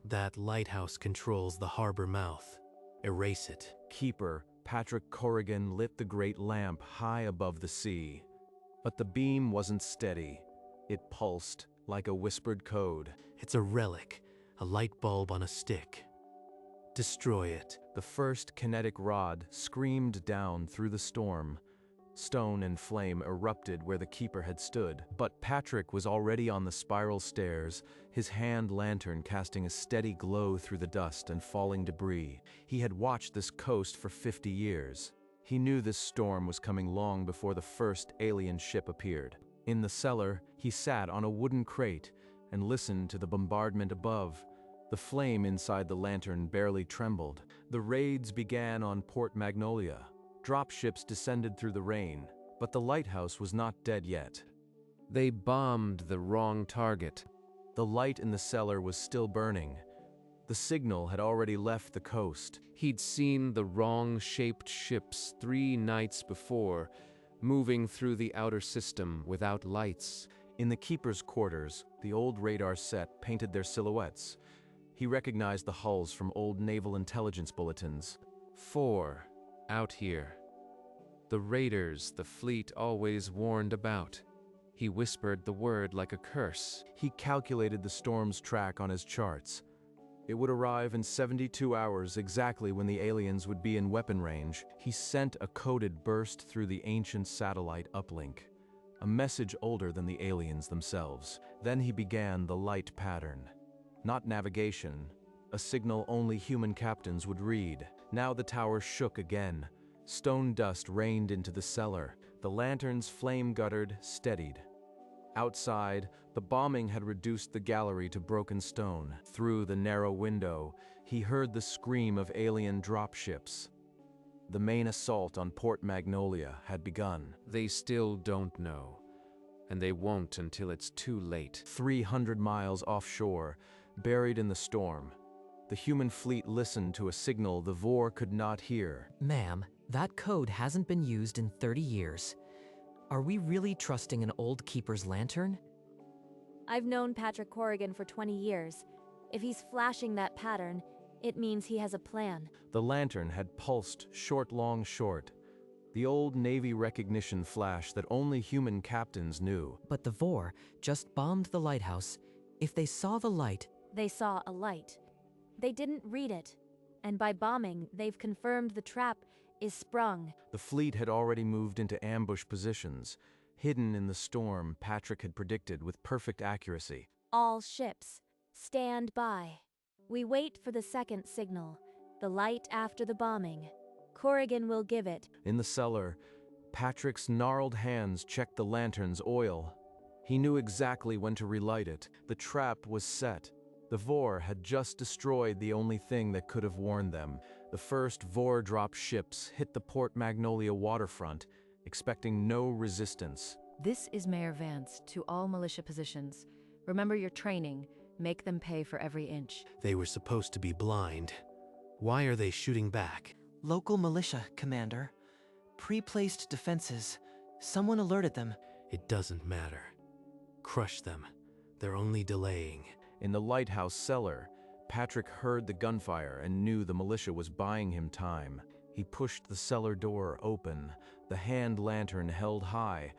That lighthouse controls the harbor mouth. Erase it. Keeper Patrick Corrigan lit the great lamp high above the sea. But the beam wasn't steady. It pulsed like a whispered code. It's a relic, a light bulb on a stick. Destroy it. The first kinetic rod screamed down through the storm. Stone and flame erupted where the keeper had stood, but Patrick was already on the spiral stairs, his hand lantern casting a steady glow through the dust and falling debris. He had watched this coast for 50 years. He knew this storm was coming long before the first alien ship appeared. In the cellar, he sat on a wooden crate and listened to the bombardment above. The flame inside the lantern barely trembled. The raids began on Port Magnolia. Dropships descended through the rain, but the lighthouse was not dead yet. They bombed the wrong target. The light in the cellar was still burning. The signal had already left the coast. He'd seen the wrong-shaped ships 3 nights before, moving through the outer system without lights. In the keeper's quarters, the old radar set painted their silhouettes. He recognized the hulls from old naval intelligence bulletins. 4 out here. The raiders the fleet always warned about. He whispered the word like a curse. He calculated the storm's track on his charts. It would arrive in 72 hours, exactly when the aliens would be in weapon range. He sent a coded burst through the ancient satellite uplink, a message older than the aliens themselves. Then he began the light pattern. Not navigation, a signal only human captains would read. Now the tower shook again. Stone dust rained into the cellar. The lantern's flame guttered, steadied. Outside, the bombing had reduced the gallery to broken stone. Through the narrow window, he heard the scream of alien dropships. The main assault on Port Magnolia had begun. They still don't know, and they won't until it's too late. 300 miles offshore, buried in the storm, the human fleet listened to a signal the Vor could not hear. Ma'am, that code hasn't been used in 30 years. Are we really trusting an old keeper's lantern? I've known Patrick Corrigan for 20 years. If he's flashing that pattern, it means he has a plan. The lantern had pulsed short, long, short. The old Navy recognition flash that only human captains knew. But the Vor just bombed the lighthouse. If they saw the light... They saw a light. They didn't read it. And by bombing, they've confirmed the trap is sprung. The fleet had already moved into ambush positions, hidden in the storm Patrick had predicted with perfect accuracy. All ships, stand by. We wait for the second signal, the light after the bombing. Corrigan will give it. In the cellar, Patrick's gnarled hands checked the lantern's oil. He knew exactly when to relight it. The trap was set. The Vor had just destroyed the only thing that could have warned them. The first Vor drop ships hit the Port Magnolia waterfront, expecting no resistance. This is Mayor Vance to all militia positions. Remember your training. Make them pay for every inch. They were supposed to be blind. Why are they shooting back? Local militia, Commander. Pre-placed defenses. Someone alerted them. It doesn't matter. Crush them. They're only delaying. In the lighthouse cellar, Patrick heard the gunfire and knew the militia was buying him time. He pushed the cellar door open, the hand lantern held high,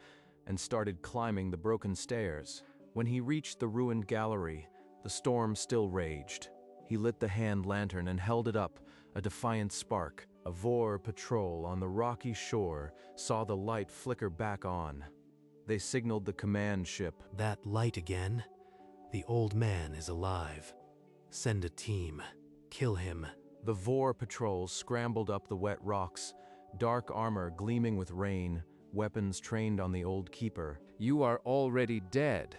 and started climbing the broken stairs. When he reached the ruined gallery, the storm still raged. He lit the hand lantern and held it up, a defiant spark. A Vor patrol on the rocky shore saw the light flicker back on. They signaled the command ship. That light again? The old man is alive. Send a team. Kill him. The Vor patrol scrambled up the wet rocks, dark armor gleaming with rain, weapons trained on the old keeper. You are already dead.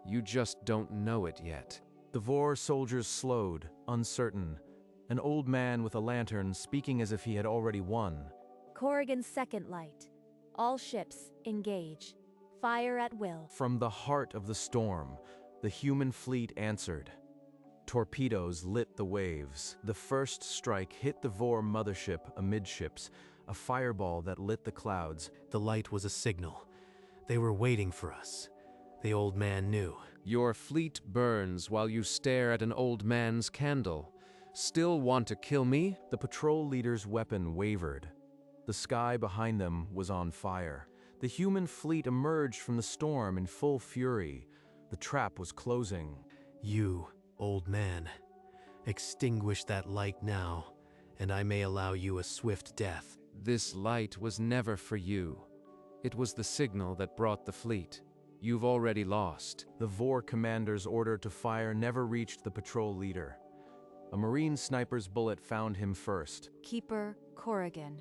You just don't know it yet. The Vor soldiers slowed, uncertain. An old man with a lantern speaking as if he had already won. Corrigan's second light. All ships, engage. Fire at will. From the heart of the storm, the human fleet answered. Torpedoes lit the waves. The first strike hit the Vor mothership amidships, a fireball that lit the clouds. The light was a signal. They were waiting for us. The old man knew. Your fleet burns while you stare at an old man's candle. Still want to kill me? The patrol leader's weapon wavered. The sky behind them was on fire. The human fleet emerged from the storm in full fury. The trap was closing. You, old man, extinguish that light now, and I may allow you a swift death. This light was never for you. It was the signal that brought the fleet. You've already lost. The Vor commander's order to fire never reached the patrol leader. A Marine sniper's bullet found him first. Keeper Corrigan.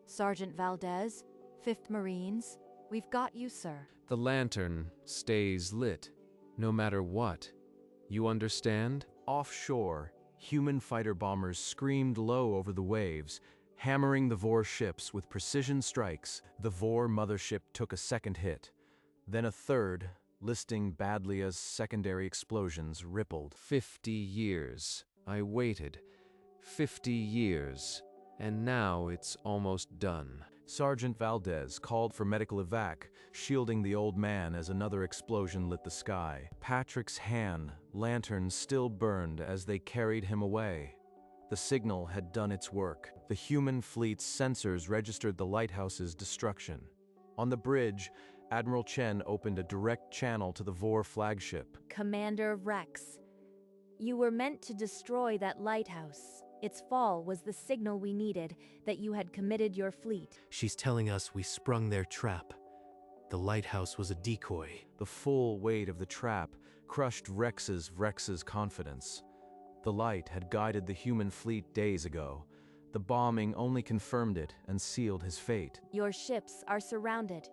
Sergeant Valdez, 5th Marines, we've got you, sir. The lantern stays lit, no matter what. You understand? Offshore, human fighter bombers screamed low over the waves, hammering the Vor ships with precision strikes. The Vor mothership took a second hit. Then a third, listing badly as secondary explosions, rippled. 50 years. I waited. 50 years. And now it's almost done. Sergeant Valdez called for medical evac, shielding the old man as another explosion lit the sky. Patrick's hand, lantern still burned as they carried him away. The signal had done its work. The human fleet's sensors registered the lighthouse's destruction. On the bridge, Admiral Chen opened a direct channel to the Vor flagship. Commander Rex, you were meant to destroy that lighthouse. Its fall was the signal we needed that you had committed your fleet. She's telling us we sprung their trap. The lighthouse was a decoy. The full weight of the trap crushed Rex's confidence. The light had guided the human fleet days ago. The bombing only confirmed it and sealed his fate. Your ships are surrounded.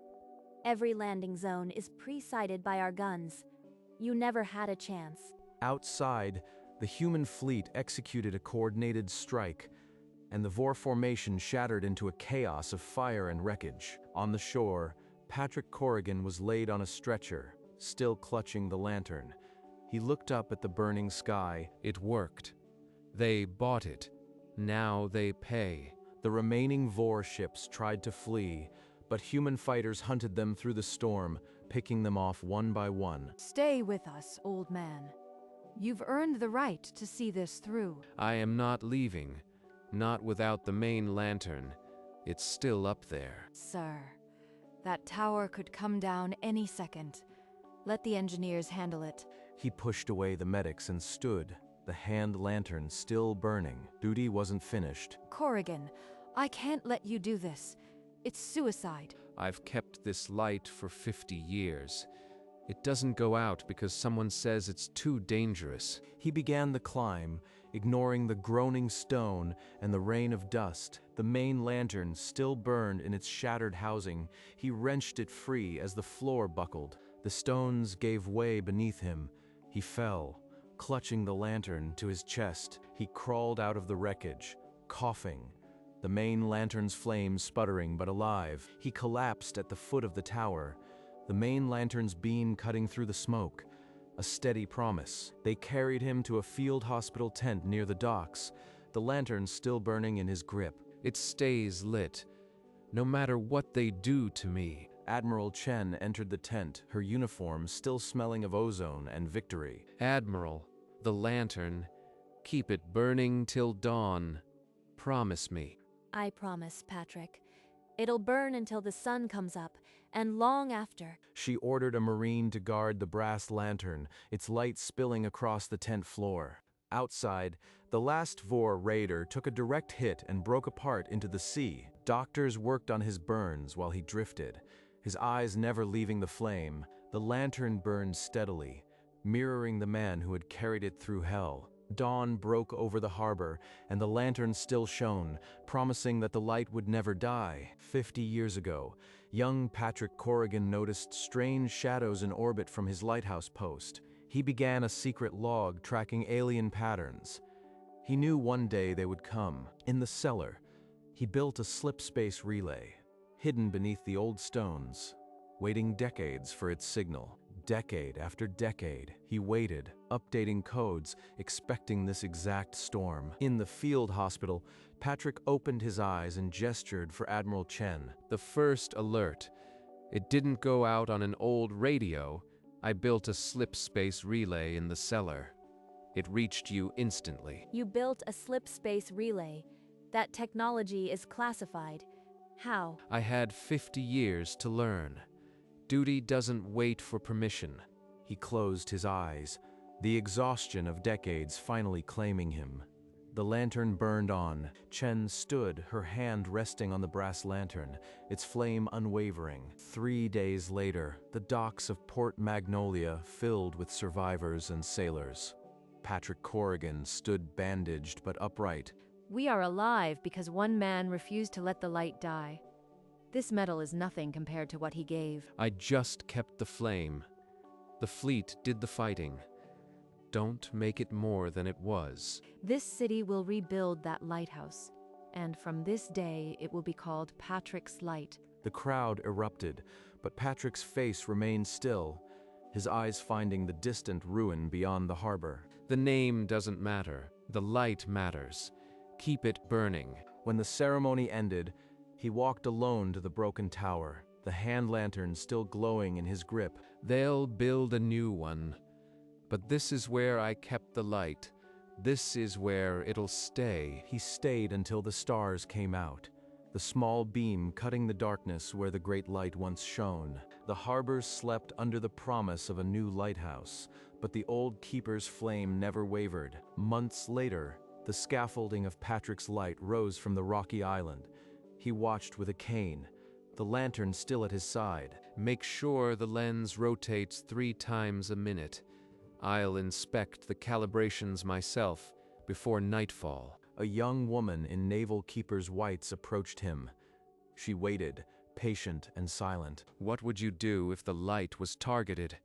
Every landing zone is pre-sighted by our guns. You never had a chance. Outside, the human fleet executed a coordinated strike, and the Vor formation shattered into a chaos of fire and wreckage. On the shore, Patrick Corrigan was laid on a stretcher, still clutching the lantern. He looked up at the burning sky. It worked. They bought it. Now they pay. The remaining Vor ships tried to flee, but human fighters hunted them through the storm, picking them off one by one. Stay with us, old man. You've earned the right to see this through. I am not leaving. Not without the main lantern. It's still up there. Sir, that tower could come down any second. Let the engineers handle it. He pushed away the medics and stood, the hand lantern still burning. Duty wasn't finished. Corrigan, I can't let you do this. It's suicide. I've kept this light for 50 years. It doesn't go out because someone says it's too dangerous. He began the climb, ignoring the groaning stone and the rain of dust. The main lantern still burned in its shattered housing. He wrenched it free as the floor buckled. The stones gave way beneath him. He fell, clutching the lantern to his chest. He crawled out of the wreckage, coughing, the main lantern's flame sputtering but alive. He collapsed at the foot of the tower, the main lantern's beam cutting through the smoke. A steady promise. They carried him to a field hospital tent near the docks, the lantern still burning in his grip. It stays lit, no matter what they do to me. Admiral Chen entered the tent, her uniform still smelling of ozone and victory. Admiral, the lantern, keep it burning till dawn. Promise me. I promise, Patrick. It'll burn until the sun comes up, and long after. She ordered a Marine to guard the brass lantern, its light spilling across the tent floor. Outside, the last Vor raider took a direct hit and broke apart into the sea. Doctors worked on his burns while he drifted, his eyes never leaving the flame. The lantern burned steadily, mirroring the man who had carried it through hell. Dawn broke over the harbor, and the lantern still shone, promising that the light would never die. 50 years ago, young Patrick Corrigan noticed strange shadows in orbit from his lighthouse post. He began a secret log tracking alien patterns. He knew one day they would come. In the cellar, he built a slip-space relay, hidden beneath the old stones, waiting decades for its signal. Decade after decade, he waited, updating codes, expecting this exact storm. In the field hospital, Patrick opened his eyes and gestured for Admiral Chen. The first alert. It didn't go out on an old radio. I built a slip space relay in the cellar. It reached you instantly. You built a slip space relay. That technology is classified. How? I had 50 years to learn. Duty doesn't wait for permission. He closed his eyes, the exhaustion of decades finally claiming him. The lantern burned on. Chen stood, her hand resting on the brass lantern, its flame unwavering. 3 days later, the docks of Port Magnolia filled with survivors and sailors. Patrick Corrigan stood bandaged but upright. We are alive because one man refused to let the light die. This metal is nothing compared to what he gave. I just kept the flame. The fleet did the fighting. Don't make it more than it was. This city will rebuild that lighthouse, and from this day it will be called Patrick's Light. The crowd erupted, but Patrick's face remained still, his eyes finding the distant ruin beyond the harbor. The name doesn't matter. The light matters. Keep it burning. When the ceremony ended, he walked alone to the broken tower, the hand lantern still glowing in his grip. They'll build a new one. But this is where I kept the light. This is where it'll stay. He stayed until the stars came out, the small beam cutting the darkness where the great light once shone. The harbor slept under the promise of a new lighthouse, but the old keeper's flame never wavered. Months later, the scaffolding of Patrick's Light rose from the rocky island. He watched with a cane, the lantern still at his side. Make sure the lens rotates 3 times a minute. I'll inspect the calibrations myself before nightfall. A young woman in naval keeper's whites approached him. She waited, patient and silent. What would you do if the light was targeted?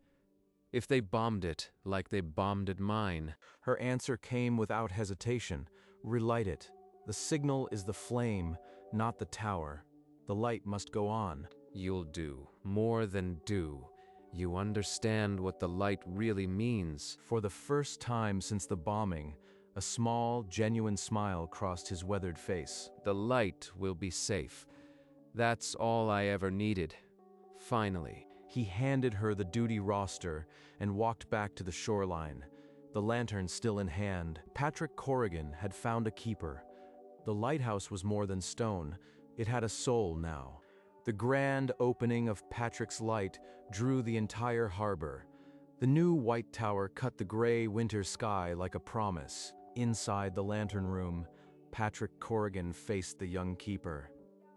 If they bombed it, like they bombed mine? Her answer came without hesitation. Relight it. The signal is the flame, not the tower. The light must go on. You'll do. More than do. You understand what the light really means. For the first time since the bombing, a small, genuine smile crossed his weathered face. The light will be safe. That's all I ever needed. Finally. He handed her the duty roster and walked back to the shoreline, the lantern still in hand. Patrick Corrigan had found a keeper. The lighthouse was more than stone. It had a soul now. The grand opening of Patrick's Light drew the entire harbor. The new white tower cut the gray winter sky like a promise. Inside the lantern room, Patrick Corrigan faced the young keeper.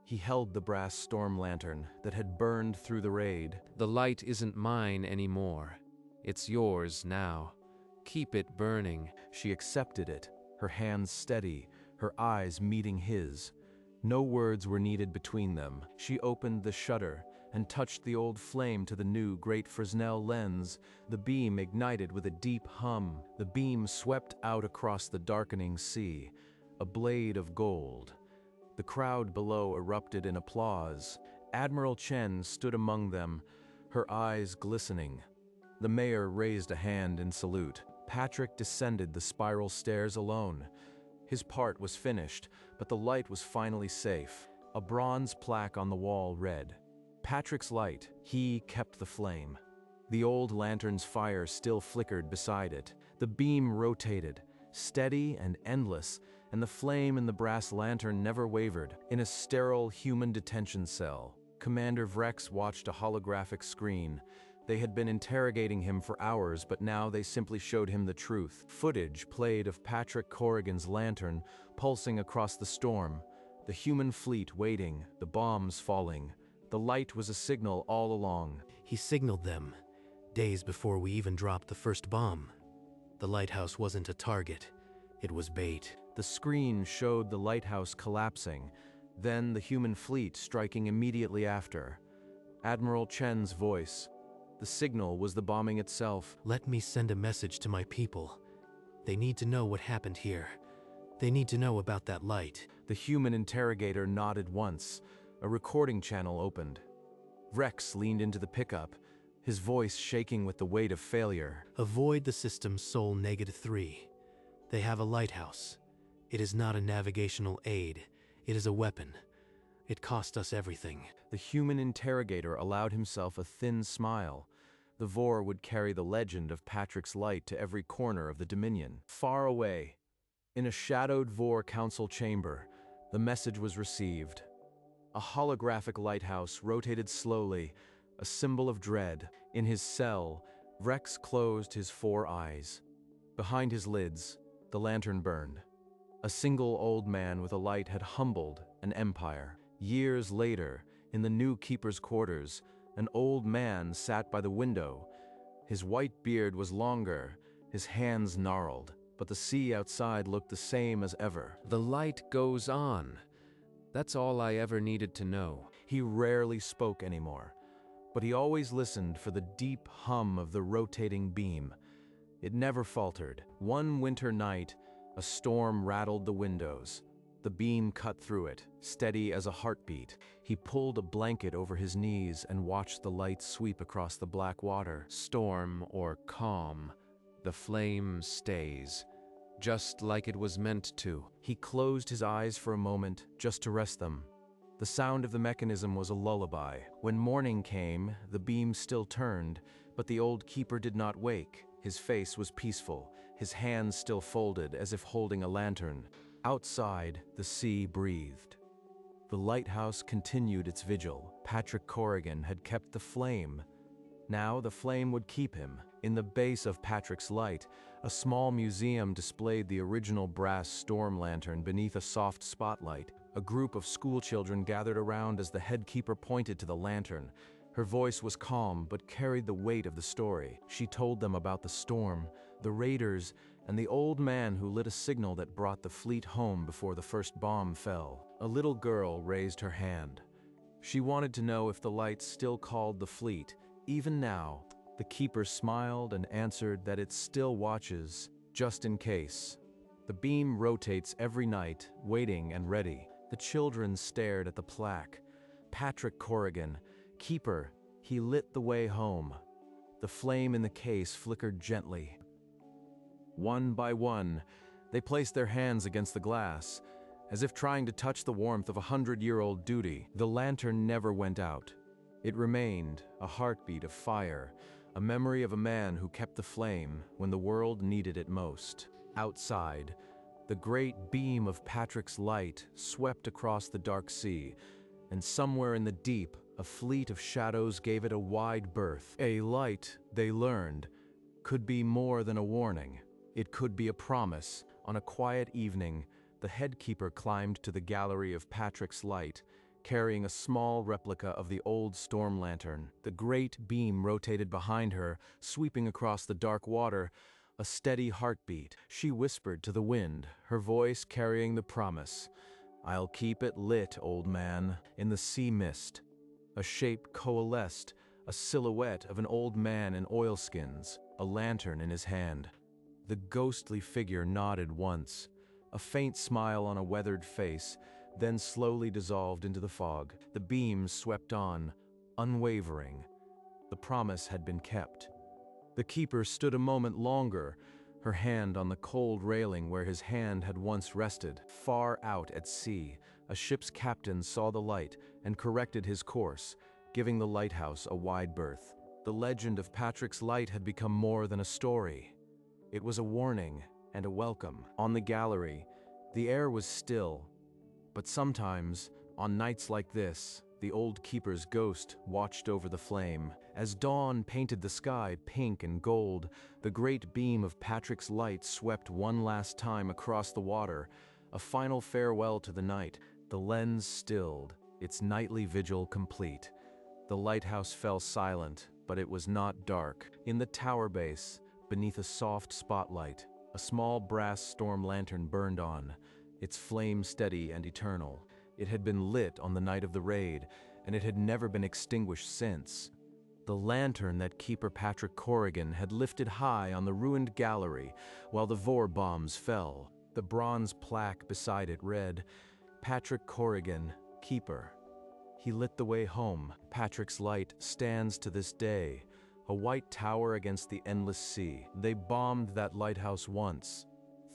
He held the brass storm lantern that had burned through the raid. The light isn't mine anymore. It's yours now. Keep it burning. She accepted it, her hands steady, her eyes meeting his. No words were needed between them. She opened the shutter and touched the old flame to the new great Fresnel lens. The beam ignited with a deep hum. The beam swept out across the darkening sea, a blade of gold. The crowd below erupted in applause. Admiral Chen stood among them, her eyes glistening. The mayor raised a hand in salute. Patrick descended the spiral stairs alone. His part was finished, but the light was finally safe. A bronze plaque on the wall read, "Patrick's Light, he kept the flame." The old lantern's fire still flickered beside it. The beam rotated, steady and endless, and the flame in the brass lantern never wavered. In a sterile human detention cell, Commander Vrex watched a holographic screen. They had been interrogating him for hours, but now they simply showed him the truth. Footage played of Patrick Corrigan's lantern pulsing across the storm, the human fleet waiting, the bombs falling. The light was a signal all along. He signaled them, days before we even dropped the first bomb. The lighthouse wasn't a target, it was bait. The screen showed the lighthouse collapsing, then the human fleet striking immediately after. Admiral Chen's voice. The signal was the bombing itself. Let me send a message to my people. They need to know what happened here. They need to know about that light. The human interrogator nodded once. A recording channel opened. Rex leaned into the pickup, his voice shaking with the weight of failure. Avoid the system's Sol -3. They have a lighthouse. It is not a navigational aid. It is a weapon. It cost us everything. The human interrogator allowed himself a thin smile. The Vor would carry the legend of Patrick's Light to every corner of the Dominion. Far away, in a shadowed Vor council chamber, the message was received. A holographic lighthouse rotated slowly, a symbol of dread. In his cell, Rex closed his 4 eyes. Behind his lids, the lantern burned. A single old man with a light had humbled an empire. Years later, in the new keeper's quarters, an old man sat by the window. His white beard was longer, his hands gnarled, but the sea outside looked the same as ever. The light goes on. That's all I ever needed to know. He rarely spoke anymore, but he always listened for the deep hum of the rotating beam. It never faltered. One winter night, a storm rattled the windows. The beam cut through it, steady as a heartbeat. He pulled a blanket over his knees and watched the light sweep across the black water. Storm or calm, the flame stays, just like it was meant to. He closed his eyes for a moment, just to rest them. The sound of the mechanism was a lullaby. When morning came, the beam still turned, but the old keeper did not wake. His face was peaceful, his hands still folded as if holding a lantern. Outside, the sea breathed. The lighthouse continued its vigil. Patrick Corrigan had kept the flame. Now the flame would keep him. In the base of Patrick's Light, a small museum displayed the original brass storm lantern beneath a soft spotlight. A group of schoolchildren gathered around as the head keeper pointed to the lantern. Her voice was calm but carried the weight of the story. She told them about the storm, the raiders, and the old man who lit a signal that brought the fleet home before the first bomb fell. A little girl raised her hand. She wanted to know if the lights still called the fleet. Even now, the keeper smiled and answered that it still watches, just in case. The beam rotates every night, waiting and ready. The children stared at the plaque. Patrick Corrigan, keeper, he lit the way home. The flame in the case flickered gently. One by one, they placed their hands against the glass, as if trying to touch the warmth of 100-year-old duty. The lantern never went out. It remained, a heartbeat of fire, a memory of a man who kept the flame when the world needed it most. Outside, the great beam of Patrick's Light swept across the dark sea, and somewhere in the deep, a fleet of shadows gave it a wide berth. A light, they learned, could be more than a warning. It could be a promise. On a quiet evening, the head keeper climbed to the gallery of Patrick's Light, carrying a small replica of the old storm lantern. The great beam rotated behind her, sweeping across the dark water, a steady heartbeat. She whispered to the wind, her voice carrying the promise. "I'll keep it lit, old man." In the sea mist, a shape coalesced, a silhouette of an old man in oilskins, a lantern in his hand. The ghostly figure nodded once, a faint smile on a weathered face, then slowly dissolved into the fog. The beam swept on, unwavering. The promise had been kept. The keeper stood a moment longer, her hand on the cold railing where his hand had once rested. Far out at sea, a ship's captain saw the light and corrected his course, giving the lighthouse a wide berth. The legend of Patrick's Light had become more than a story. It was a warning and a welcome. On the gallery, the air was still, but sometimes, on nights like this, the old keeper's ghost watched over the flame. As dawn painted the sky pink and gold, the great beam of Patrick's Light swept one last time across the water, a final farewell to the night. The lens stilled, its nightly vigil complete. The lighthouse fell silent, but it was not dark. In the tower base, beneath a soft spotlight, a small brass storm lantern burned on, its flame steady and eternal. It had been lit on the night of the raid, and it had never been extinguished since. The lantern that Keeper Patrick Corrigan had lifted high on the ruined gallery while the Vor bombs fell. The bronze plaque beside it read, "Patrick Corrigan, Keeper." He lit the way home. Patrick's Light stands to this day, a white tower against the endless sea. They bombed that lighthouse once,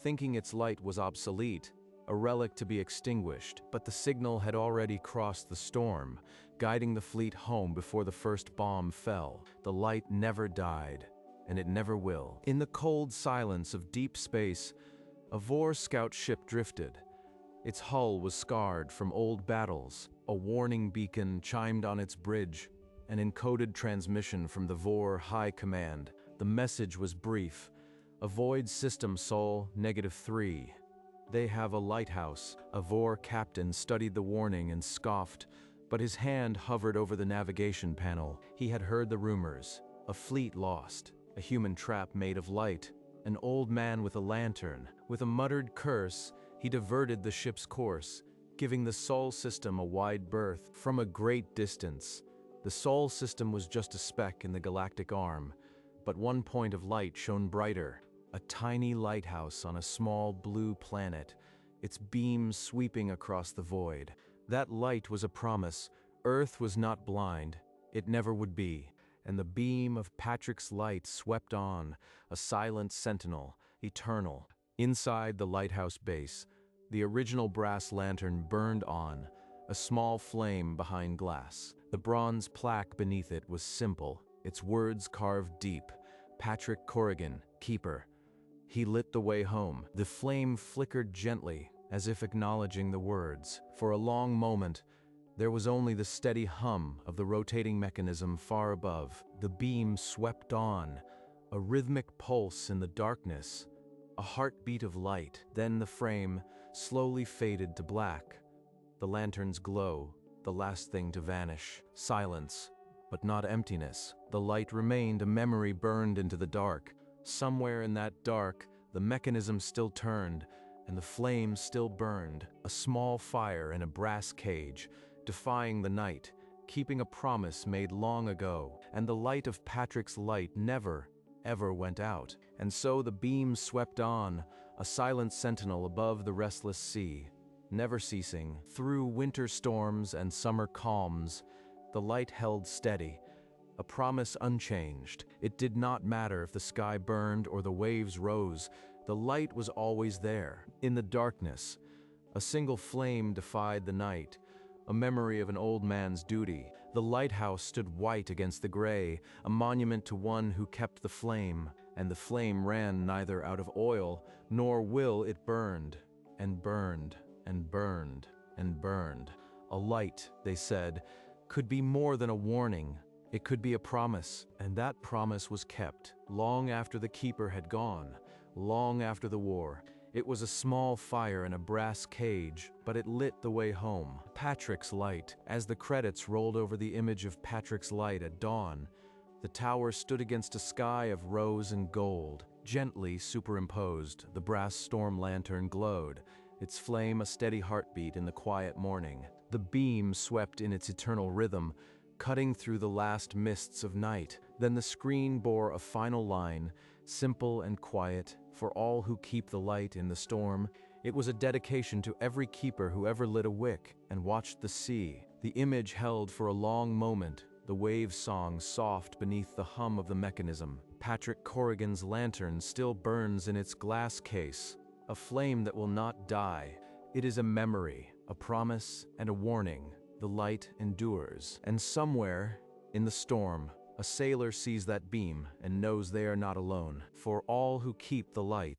thinking its light was obsolete, a relic to be extinguished, but the signal had already crossed the storm, guiding the fleet home before the first bomb fell. The light never died, and it never will. In the cold silence of deep space, a Vor scout ship drifted. Its hull was scarred from old battles. A warning beacon chimed on its bridge, an encoded transmission from the Vor High Command. The message was brief. Avoid System Sol -3. They have a lighthouse. A Vor captain studied the warning and scoffed, but his hand hovered over the navigation panel. He had heard the rumors. A fleet lost, a human trap made of light, an old man with a lantern. With a muttered curse, he diverted the ship's course, giving the Sol system a wide berth. From a great distance, the Sol system was just a speck in the galactic arm, but one point of light shone brighter. A tiny lighthouse on a small blue planet, its beams sweeping across the void. That light was a promise. Earth was not blind. It never would be. And the beam of Patrick's light swept on, a silent sentinel, eternal. Inside the lighthouse base, the original brass lantern burned on, a small flame behind glass. The bronze plaque beneath it was simple, its words carved deep. Patrick Corrigan, Keeper. He lit the way home. The flame flickered gently, as if acknowledging the words. For a long moment, there was only the steady hum of the rotating mechanism far above. The beam swept on, a rhythmic pulse in the darkness, a heartbeat of light. Then the frame slowly faded to black. The lantern's glow, the last thing to vanish. Silence, but not emptiness. The light remained, a memory burned into the dark. Somewhere in that dark, the mechanism still turned, and the flame still burned. A small fire in a brass cage, defying the night, keeping a promise made long ago. And the light of Patrick's light never, ever went out. And so the beam swept on, a silent sentinel above the restless sea, never ceasing. Through winter storms and summer calms, the light held steady, a promise unchanged. It did not matter if the sky burned or the waves rose. The light was always there. In the darkness, a single flame defied the night, a memory of an old man's duty. The lighthouse stood white against the gray, a monument to one who kept the flame. And the flame ran neither out of oil nor will. It burned and burned and burned and burned. A light, they said, could be more than a warning. It could be a promise, and that promise was kept long after the Keeper had gone, long after the war. It was a small fire in a brass cage, but it lit the way home. Patrick's light. As the credits rolled over the image of Patrick's light at dawn, the tower stood against a sky of rose and gold. Gently superimposed, the brass storm lantern glowed, its flame a steady heartbeat in the quiet morning. The beam swept in its eternal rhythm, cutting through the last mists of night. Then the screen bore a final line, simple and quiet, for all who keep the light in the storm. It was a dedication to every keeper who ever lit a wick and watched the sea. The image held for a long moment, the wave song soft beneath the hum of the mechanism. Patrick Corrigan's lantern still burns in its glass case, a flame that will not die. It is a memory, a promise, and a warning. The light endures. And somewhere, in the storm, a sailor sees that beam and knows they are not alone. For all who keep the light,